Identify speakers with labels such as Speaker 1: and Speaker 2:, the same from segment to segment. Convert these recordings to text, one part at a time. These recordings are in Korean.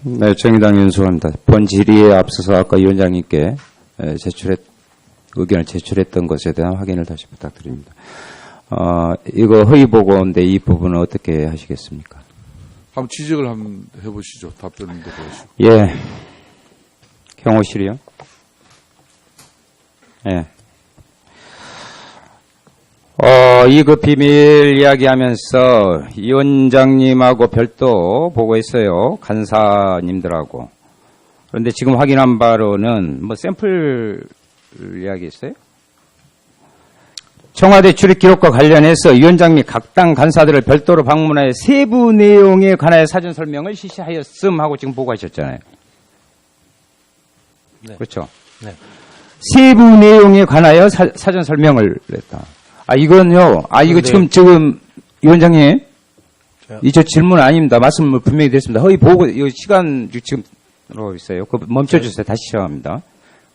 Speaker 1: 네, 정의당 윤수호입니다. 본 질의에 앞서서 아까 위원장님께 의견을 제출했던 것에 대한 확인을 다시 부탁드립니다. 이거 허위 보고인데 이 부분은 어떻게 하시겠습니까?
Speaker 2: 한번 지적을 한번 해보시죠. 답변도 보시고.
Speaker 1: 예. 경호실이요? 예. 이거 비밀 이야기하면서 위원장님하고 별도 보고했어요. 간사님들하고. 그런데 지금 확인한 바로는 뭐 샘플 이야기 있어요? 청와대 출입 기록과 관련해서 위원장님 각 당 간사들을 별도로 방문하여 세부 내용에 관하여 사전 설명을 실시하였음 하고 지금 보고하셨잖아요.
Speaker 3: 네.
Speaker 1: 그렇죠?
Speaker 3: 네.
Speaker 1: 세부 내용에 관하여 사전 설명을 했다. 이건요. 이거 지금 위원장님, 저 질문 아닙니다. 말씀을 분명히 드렸습니다. 허위 보고, 이거 시간 지금으로 있어요. 멈춰주세요. 다시 시작합니다.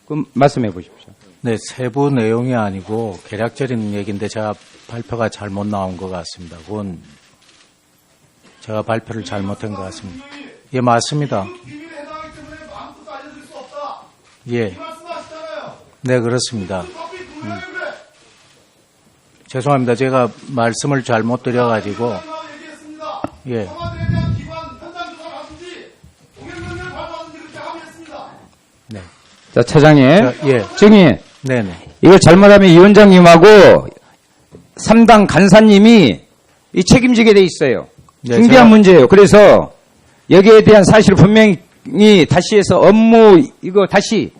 Speaker 1: 그럼 말씀해 보십시오.
Speaker 3: 네, 세부 내용이 아니고 개략적인 얘기인데 제가 발표가 잘못 나온 것 같습니다. 그건 제가 발표를 잘못한 것 같습니다. 예, 맞습니다. 예. 네, 그렇습니다. 죄송합니다. 제가 말씀을 잘못 드려가지고. 예. 네.
Speaker 1: 자, 차장님.
Speaker 3: 예.
Speaker 1: 정의.
Speaker 3: 네네.
Speaker 1: 이걸 잘못하면 위원장님하고 3당 간사님이 이 책임지게 돼 있어요.
Speaker 3: 네,
Speaker 1: 중대한 문제예요. 그래서 여기에 대한 사실을 분명히 다시 해서 업무 이거 다시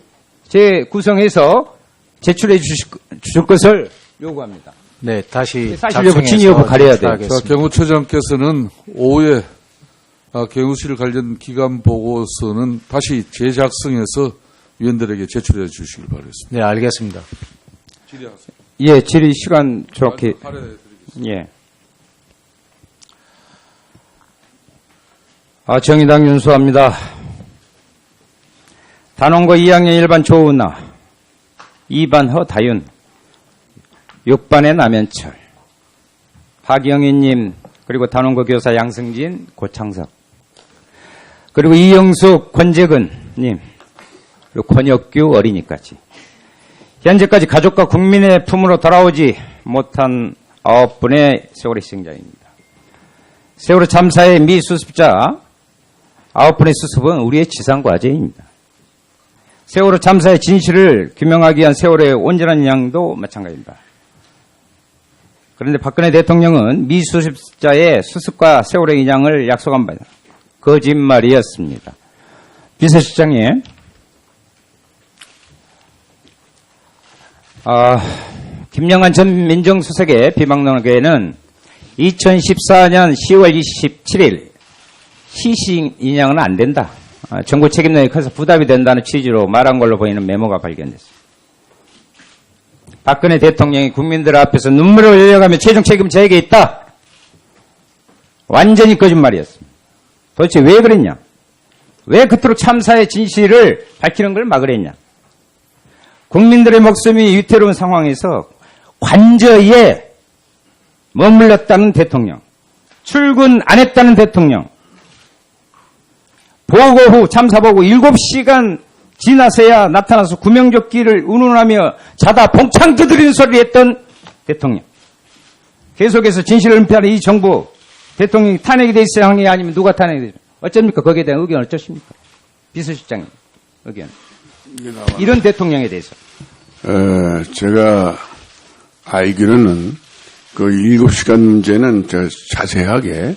Speaker 1: 재구성해서 제출해 주실 것을 요구합니다.
Speaker 3: 네, 다시
Speaker 1: 사실 여부 진위 여부 가려야 돼요.
Speaker 2: 자, 경호처장께서는 오후에 경호실 관련 기관 보고서는 다시 재작성해서 위원들에게 제출해 주시길 바라겠습니다.
Speaker 3: 네, 알겠습니다.
Speaker 2: 질의하세요.
Speaker 1: 예, 질의 시간 정확히. 예. 정의당 윤수합니다. 단원고 2학년 1반 조은아, 2반 허다윤, 6반의 남현철, 박영희님, 그리고 단원고 교사 양승진, 고창석, 그리고 이영숙, 권재근님, 그리고 권혁규 어린이까지. 현재까지 가족과 국민의 품으로 돌아오지 못한 9분의 세월호 희생자입니다. 세월호 참사의 미수습자 9분의 수습은 우리의 지상과제입니다. 세월호 참사의 진실을 규명하기 위한 세월호의 온전한 인양도 마찬가지입니다. 그런데 박근혜 대통령은 미수습자의 수습과 세월호 인양을 약속한 바다 거짓말이었습니다. 비서실장님, 김영한 전 민정수석의 비방론에는 2014년 10월 27일 시신 인양은 안 된다. 정부 책임론이 커서 부담이 된다는 취지로 말한 걸로 보이는 메모가 발견됐습니다. 박근혜 대통령이 국민들 앞에서 눈물을 흘려가며 최종 책임은 저에게 있다. 완전히 거짓말이었습니다. 도대체 왜 그랬냐? 왜 그토록 참사의 진실을 밝히는 걸 막으랬냐? 국민들의 목숨이 위태로운 상황에서 관저에 머물렀다는 대통령, 출근 안 했다는 대통령, 보고 후 참사 보고 7시간 지나서야 나타나서 구명조끼를 운운하며 자다 봉창 두드리는 소리를 했던 대통령, 계속해서 진실을 은폐하는 이 정부, 대통령이 탄핵이 돼 있어야 하는 게 아니면 누가 탄핵이 되죠? 어쩝니까? 거기에 대한 의견은 어쩌십니까? 비서실장님 의견. 이런 대통령에 대해서.
Speaker 4: 제가 알기로는 그 7시간 문제는 자세하게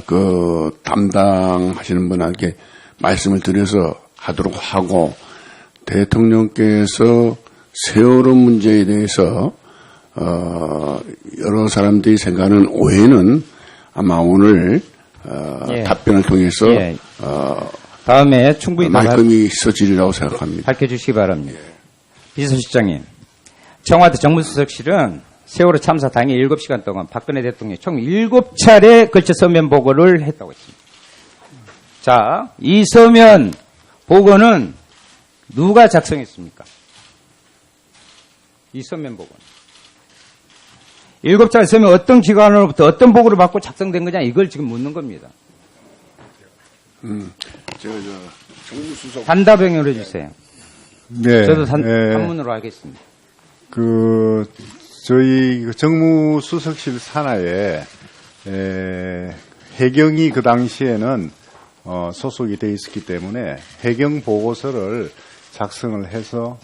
Speaker 4: 그 담당하시는 분에게 말씀을 드려서 하도록 하고, 대통령께서 세월호 문제에 대해서 여러 사람들이 생각하는 오해는 아마 오늘 답변을 통해서
Speaker 1: 다음에 충분히
Speaker 4: 말끔히 있어지리라고 생각합니다.
Speaker 1: 밝혀주시기 바랍니다. 비서실장님, 청와대 정무수석실은 세월호 참사 당일 7시간 동안 박근혜 대통령이 총 7차례 걸쳐 서면 보고를 했다고 했습니다. 자, 이 서면 보고는 누가 작성했습니까? 이 서면 보고는. 7차례 서면 어떤 기관으로부터 어떤 보고를 받고 작성된 거냐, 이걸 지금 묻는 겁니다.
Speaker 4: 정무수석
Speaker 1: 단답형으로 해주세요.
Speaker 5: 네.
Speaker 1: 저도 단문으로 하겠습니다.
Speaker 5: 저희 정무수석실 산하에 해경이 그 당시에는 소속이 돼 있었기 때문에 해경 보고서를 작성을 해서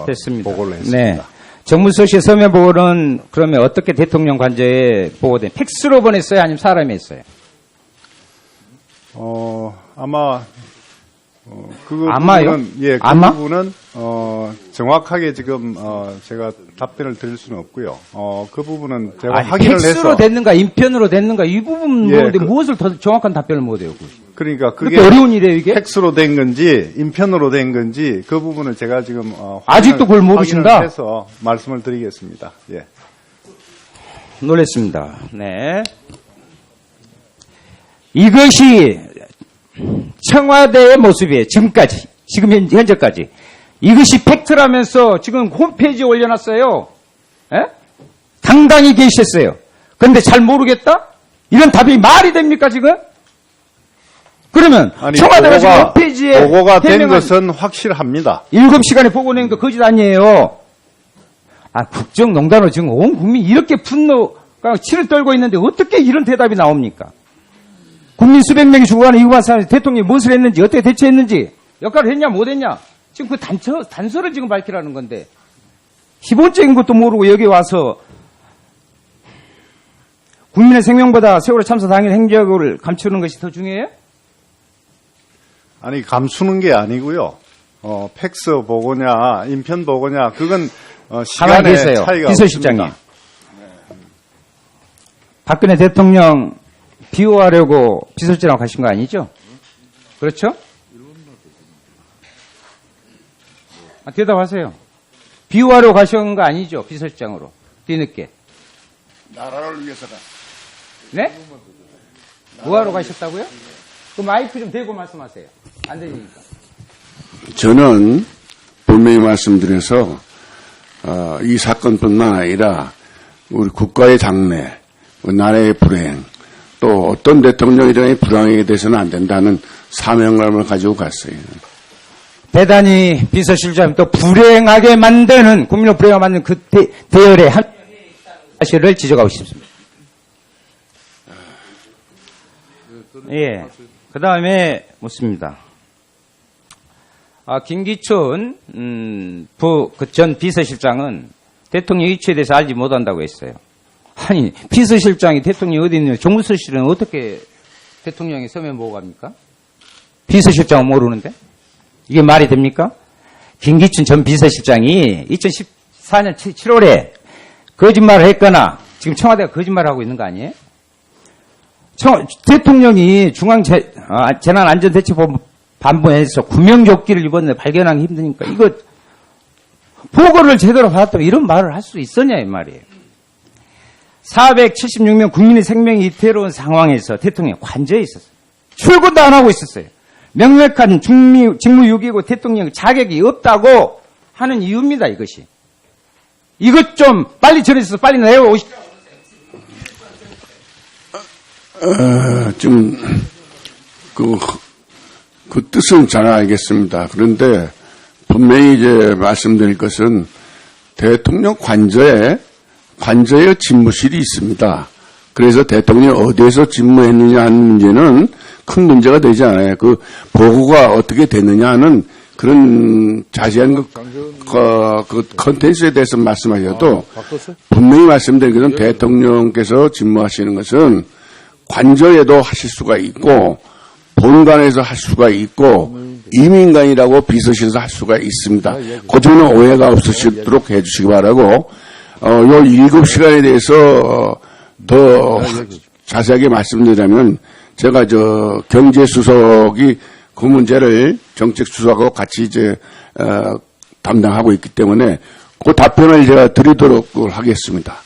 Speaker 1: 됐습니다.
Speaker 5: 보고를 했습니다.
Speaker 1: 네. 정무수석실 서면 보고는 그러면 어떻게 대통령 관저에 보고된 팩스로 보냈어요? 아니면 사람이 했어요?
Speaker 5: 아마 그
Speaker 1: 아마요?
Speaker 5: 부분은 그
Speaker 1: 아마?
Speaker 5: 부분은 정확하게 지금 제가 답변을 드릴 수는 없고요. 그 부분은 제가
Speaker 1: 아니,
Speaker 5: 확인을
Speaker 1: 팩스로
Speaker 5: 해서
Speaker 1: 됐는가 인편으로 됐는가 이 부분
Speaker 5: 예,
Speaker 1: 모르는데
Speaker 5: 그-
Speaker 1: 무엇을 더 정확한 답변을 못해요?
Speaker 5: 그러니까 그게
Speaker 1: 그렇게 어려운 일이에요 이게?
Speaker 5: 팩스로 된 건지 인편으로 된 건지 그 부분을 제가 지금
Speaker 1: 아직도 그걸 모르신다?
Speaker 5: 확인을 해서 말씀을 드리겠습니다. 예.
Speaker 1: 놀랬습니다. 네. 이것이 청와대의 모습이에요. 지금까지. 지금 현재까지. 이것이 팩트라면서 지금 홈페이지에 올려놨어요. 예? 당당히 계셨어요. 그런데 잘 모르겠다? 이런 답이 말이 됩니까, 지금? 그러면
Speaker 5: 아니,
Speaker 1: 청와대가 지금 홈페이지에
Speaker 5: 보고가 된
Speaker 1: 해명한
Speaker 5: 것은 확실합니다.
Speaker 1: 7시간에 보고 낸 거 거짓 아니에요. 국정농단으로 지금 온 국민이 이렇게 분노가 치를 떨고 있는데 어떻게 이런 대답이 나옵니까? 국민 수백 명이 죽어가는 이후한 사람이 대통령이 무엇을 했는지, 어떻게 대처했는지, 역할을 했냐, 못했냐. 지금 그 단서를 지금 밝히라는 건데, 기본적인 것도 모르고 여기 와서 국민의 생명보다 세월호 참사 당일 행적을 감추는 것이 더 중요해요?
Speaker 5: 아니 감추는 게 아니고요. 팩스 보고냐 인편 보고냐 그건
Speaker 1: 가만히
Speaker 5: 시간의
Speaker 1: 계세요.
Speaker 5: 차이가
Speaker 1: 비서실장님.
Speaker 5: 없습니다.
Speaker 1: 박근혜 대통령 비호하려고 비서실장하고 가신 거 아니죠? 그렇죠? 대답하세요. 비호하려고 가신 거 아니죠? 비서실장으로. 뒤늦게.
Speaker 4: 나라를 위해서다.
Speaker 1: 네? 뭐하러 가셨다고요? 그 마이크 좀 대고 말씀하세요. 안 들리니까.
Speaker 4: 저는 분명히 말씀드려서 이 사건뿐만 아니라 우리 국가의 장래, 우리 나라의 불행, 또 어떤 대통령이 불황에 대해서는 안 된다는 사명감을 가지고 갔어요.
Speaker 1: 대단히 비서실장 또 불행하게 만드는 국민을 불행하게 만드는 그 대열에 한 사실을 지적하고 싶습니다. 예. 그 다음에 묻습니다. 김기춘 전 비서실장은 대통령 위치에 대해서 알지 못한다고 했어요. 아니 비서실장이 대통령이 어디 있느냐? 정무수석실은 어떻게 대통령이 서면 보고 갑니까? 비서실장은 모르는데? 이게 말이 됩니까? 김기춘 전 비서실장이 2014년 7월에 거짓말을 했거나 지금 청와대가 거짓말을 하고 있는 거 아니에요? 대통령이 재난안전대책본부에서 구명조끼를 이번에 발견하기 힘드니까 이거 보고를 제대로 받았다고 이런 말을 할 수 있었냐 이 말이에요. 476명 국민의 생명이 위태로운 상황에서 대통령이 관저에 있었어요. 출근도 안 하고 있었어요. 명백한 직무유기고 대통령 자격이 없다고 하는 이유입니다. 이것이. 이것 좀 빨리 처리해서 빨리 내려오십시오.
Speaker 4: 좀, 그 뜻은 잘 알겠습니다. 그런데 분명히 이제 말씀드릴 것은 대통령 관저에 집무실이 있습니다. 그래서 대통령이 어디에서 집무했느냐 하는 문제는 큰 문제가 되지 않아요. 그 보고가 어떻게 됐느냐 하는 그런 자세한 그 컨텐츠에 대해서 말씀하셔도 분명히 말씀드린 것은 대통령께서 집무하시는 것은 관저에도 하실 수가 있고 본관에서 할 수가 있고 이민관이라고 비서실에서 할 수가 있습니다. 그 점은 오해가 없으시도록 해주시기 바라고 요 7시간에 대해서 더 자세하게 말씀드리자면 제가 경제수석이 그 문제를 정책수석하고 같이 이제 담당하고 있기 때문에 그 답변을 제가 드리도록 하겠습니다.